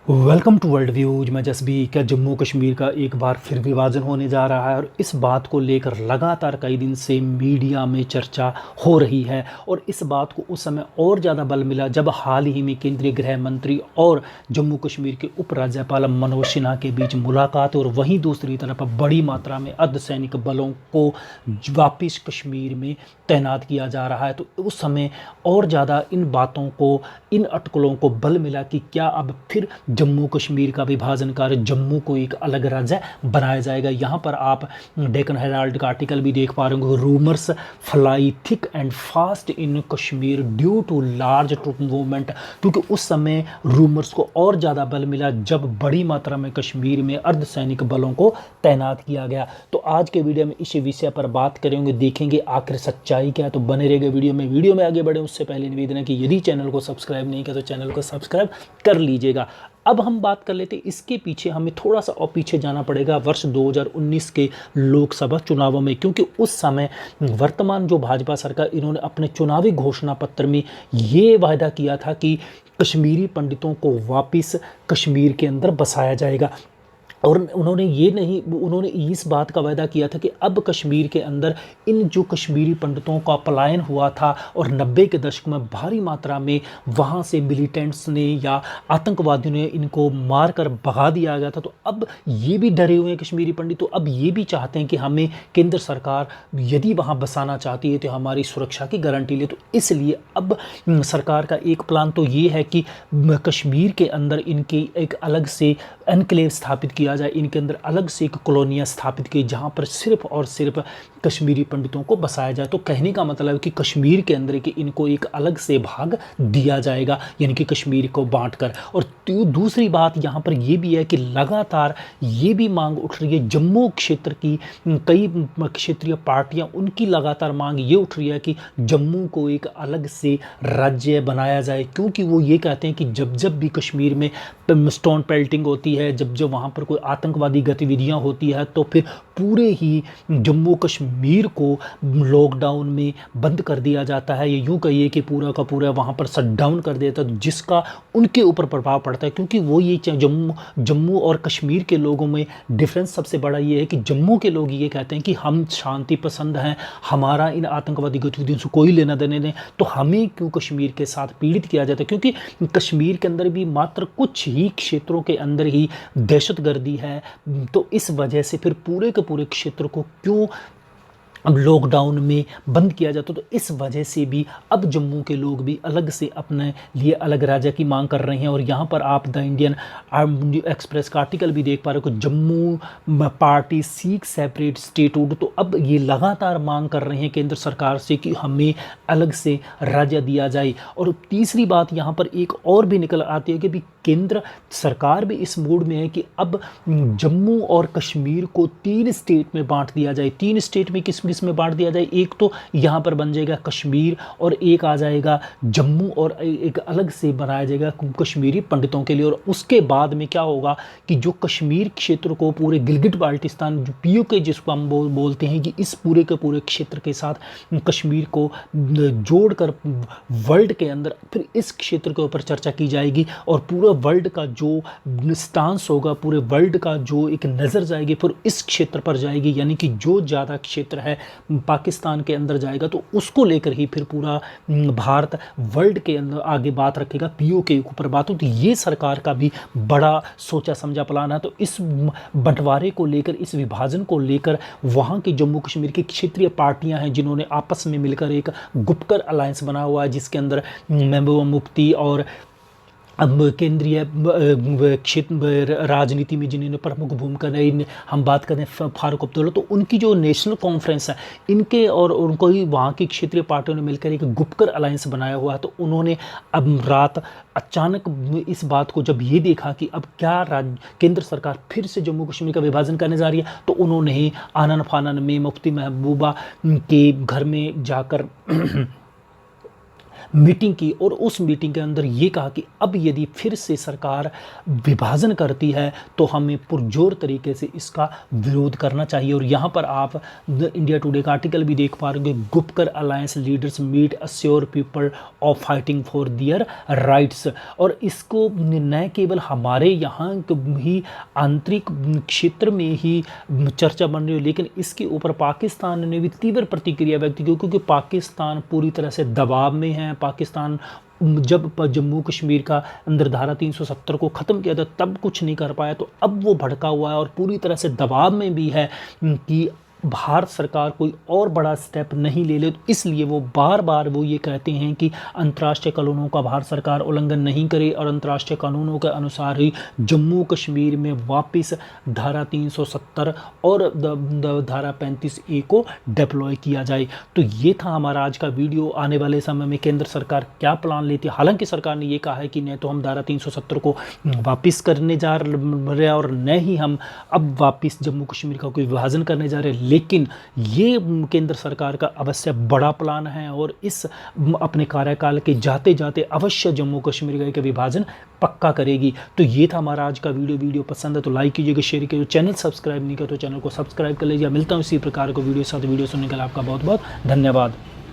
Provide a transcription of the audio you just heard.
Welcome to world views. मैं जसबी। क्या जम्मू कश्मीर का एक बार फिर विभाजन होने जा रहा है और इस बात को लेकर लगातार कई दिन से मीडिया में चर्चा हो रही है। और इस बात को उस समय और ज़्यादा बल मिला जब हाल ही में केंद्रीय गृह मंत्री और जम्मू कश्मीर के उपराज्यपाल मनोज सिन्हा के बीच मुलाकात, और वहीं दूसरी तरफ बड़ी मात्रा में अर्धसैनिक बलों को वापिस कश्मीर में तैनात किया जा रहा है। तो उस समय और ज़्यादा इन बातों को, इन अटकलों को बल मिला कि क्या अब फिर जम्मू कश्मीर का विभाजन कर जम्मू को एक अलग राज्य बनाया जाएगा। यहाँ पर आप डेक्कन हेराल्ड का आर्टिकल भी देख पा रहे होंगे, rumours fly thick and fast in Kashmir due to large troop movement. क्योंकि उस समय रूमर्स को और ज़्यादा बल मिला जब बड़ी मात्रा में कश्मीर में अर्धसैनिक बलों को तैनात किया गया। तो आज के वीडियो में इस विषय पर बात करेंगे, देखेंगे आखिर सच्चाई क्या है। तो बने रहेगा वीडियो में आगे बढ़े उससे पहले निवेदन है कि यदि चैनल को सब्सक्राइब नहीं किया तो चैनल को सब्सक्राइब कर लीजिएगा। अब हम बात कर लेते हैं, इसके पीछे हमें थोड़ा सा और पीछे जाना पड़ेगा वर्ष 2019 के लोकसभा चुनावों में। क्योंकि उस समय वर्तमान जो भाजपा सरकार, इन्होंने अपने चुनावी घोषणा पत्र में ये वायदा किया था कि कश्मीरी पंडितों को वापस कश्मीर के अंदर बसाया जाएगा। और उन्होंने इस बात का वायदा किया था कि अब कश्मीर के अंदर इन जो कश्मीरी पंडितों का पलायन हुआ था और 90 के दशक में भारी मात्रा में वहाँ से मिलिटेंट्स ने या आतंकवादियों ने इनको मार कर भगा दिया गया था। तो अब ये भी डरे हुए हैं कश्मीरी पंडित। तो अब ये भी चाहते हैं कि हमें केंद्र सरकार यदि वहाँ बसाना चाहती है तो हमारी सुरक्षा की गारंटी ले। तो इसलिए अब सरकार का एक प्लान तो ये है कि कश्मीर के अंदर इनकी एक अलग से एनक्लेव स्थापित किया जाए, इनके अंदर अलग से एक कॉलोनियाँ स्थापित की जहाँ पर सिर्फ और सिर्फ कश्मीरी पंडितों को बसाया जाए। तो कहने का मतलब है कि कश्मीर के अंदर कि इनको एक अलग से भाग दिया जाएगा, यानी कि कश्मीर को बांटकर। और दूसरी बात यहाँ पर यह भी है कि लगातार ये भी मांग उठ रही है जम्मू क्षेत्र की, कई क्षेत्रीय पार्टियाँ, उनकी लगातार मांग ये उठ रही है कि जम्मू को एक अलग से राज्य बनाया जाए। क्योंकि वो ये कहते हैं कि जब जब भी कश्मीर में स्टोन पेल्टिंग होती है, जब जब वहाँ पर कोई आतंकवादी गतिविधियाँ होती है, तो फिर पूरे ही जम्मू कश्मीर को लॉकडाउन में बंद कर दिया जाता है। ये यूँ कहिए कि पूरा का पूरा वहाँ पर शटडाउन कर देता है, जिसका उनके ऊपर प्रभाव पड़ता है। क्योंकि वो ये जम्मू और कश्मीर के लोगों में डिफरेंस सबसे बड़ा ये है कि जम्मू के लोग ये कहते हैं कि हम शांति पसंद हैं, हमारा इन आतंकवादी गतिविधियों से कोई लेना देना नहीं, तो हमें क्यों कश्मीर के साथ पीड़ित किया जाता है। क्योंकि कश्मीर के अंदर भी मात्र कुछ ही क्षेत्रों के अंदर ही दहशतगर्दी है। तो इस वजह से फिर पूरे के पूरे क्षेत्र को क्यों अब लॉकडाउन में बंद किया जाता। तो इस वजह से भी अब जम्मू के लोग भी अलग से अपने लिए अलग राज्य की मांग कर रहे हैं। और यहाँ पर आप द इंडियन एक्सप्रेस का आर्टिकल भी देख पा रहे हो कि Jammu party seek separate statehood. तो अब ये लगातार मांग कर रहे हैं केंद्र सरकार से कि हमें अलग से राज्य दिया जाए। और तीसरी बात यहाँ पर एक और भी निकल आती है कि भी केंद्र सरकार भी इस मूड में है कि अब जम्मू और कश्मीर को 3 स्टेट में बांट दिया जाए। 3 स्टेट में किस में बांट दिया जाए, एक तो यहाँ पर बन जाएगा कश्मीर और एक आ जाएगा जम्मू, और एक अलग से बनाया जाएगा कश्मीरी पंडितों के लिए। और उसके बाद में क्या होगा कि जो कश्मीर क्षेत्र को पूरे गिलगिट बाल्टिस्तान जो पीओके जिसको हम बोलते हैं कि इस पूरे के पूरे क्षेत्र के साथ कश्मीर को जोड़कर वर्ल्ड के अंदर फिर इस क्षेत्र के ऊपर चर्चा की जाएगी। और पूरा वर्ल्ड का जो स्टांस होगा, पूरे वर्ल्ड का जो एक नज़र जाएगी फिर इस क्षेत्र पर जाएगी। यानी कि जो ज़्यादा क्षेत्र है पाकिस्तान के अंदर जाएगा तो उसको लेकर ही फिर पूरा भारत वर्ल्ड के अंदर आगे बात रखेगा, पीओके के ऊपर बात हो। तो ये सरकार का भी बड़ा सोचा समझा प्लान है। तो इस बंटवारे को लेकर, इस विभाजन को लेकर वहाँ की जम्मू कश्मीर की क्षेत्रीय पार्टियां हैं जिन्होंने आपस में मिलकर एक गुपकर अलायंस बना हुआ है, जिसके अंदर महबूबा मुफ्ती और अब केंद्रीय क्षेत्र राजनीति में जिन्होंने प्रमुख भूमिका नहीं, हम बात करें फारूक अब्दुल्ला, तो उनकी जो नेशनल कॉन्फ्रेंस है इनके और उनको ही वहाँ की क्षेत्रीय पार्टियों ने मिलकर एक गुपकर अलायंस बनाया हुआ है। तो उन्होंने अब रात अचानक इस बात को जब ये देखा कि अब क्या केंद्र सरकार फिर से जम्मू कश्मीर का विभाजन करने जा रही है, तो उन्होंने ही आनन फानन में मुफ्ती महबूबा के घर में जाकर मीटिंग की और उस मीटिंग के अंदर ये कहा कि अब यदि फिर से सरकार विभाजन करती है तो हमें पुरजोर तरीके से इसका विरोध करना चाहिए। और यहाँ पर आप इंडिया टुडे का आर्टिकल भी देख पा रहे हो, Gupkar alliance leaders meet assure people of fighting for their rights. और इसको न केवल हमारे यहाँ ही आंतरिक क्षेत्र में ही चर्चा बन रही है, लेकिन इसके ऊपर पाकिस्तान ने भी तीव्र प्रतिक्रिया व्यक्त की, क्योंकि पाकिस्तान पूरी तरह से दबाव में है। पाकिस्तान जब जम्मू कश्मीर का अंदर धारा 370 को ख़त्म किया था तब कुछ नहीं कर पाया, तो अब वो भड़का हुआ है और पूरी तरह से दबाव में भी है कि भारत सरकार कोई और बड़ा स्टेप नहीं ले ले। तो इसलिए वो बार बार वो ये कहते हैं कि अंतर्राष्ट्रीय कानूनों का भारत सरकार उल्लंघन नहीं करे और अंतर्राष्ट्रीय कानूनों के अनुसार ही जम्मू कश्मीर में वापस धारा 370 और धारा 35A को डिप्लॉय किया जाए। तो ये था हमारा आज का वीडियो। आने वाले समय में केंद्र सरकार क्या प्लान लेती है। हालांकि सरकार ने ये कहा है कि न तो हम धारा 370 को वापस करने जा रहे हैं और न ही हम अब वापस जम्मू कश्मीर का कोई विभाजन करने जा रहे हैं, लेकिन ये केंद्र सरकार का अवश्य बड़ा प्लान है और इस अपने कार्यकाल के जाते जाते अवश्य जम्मू कश्मीर का विभाजन पक्का करेगी। तो ये था हमारा आज का वीडियो पसंद है तो लाइक कीजिएगा, शेयर कीजिए, चैनल सब्सक्राइब नहीं किया तो चैनल को सब्सक्राइब कर लीजिए। मिलता हूँ इसी प्रकार को वीडियो साथ। वीडियो सुनने के लिए आपका बहुत बहुत धन्यवाद।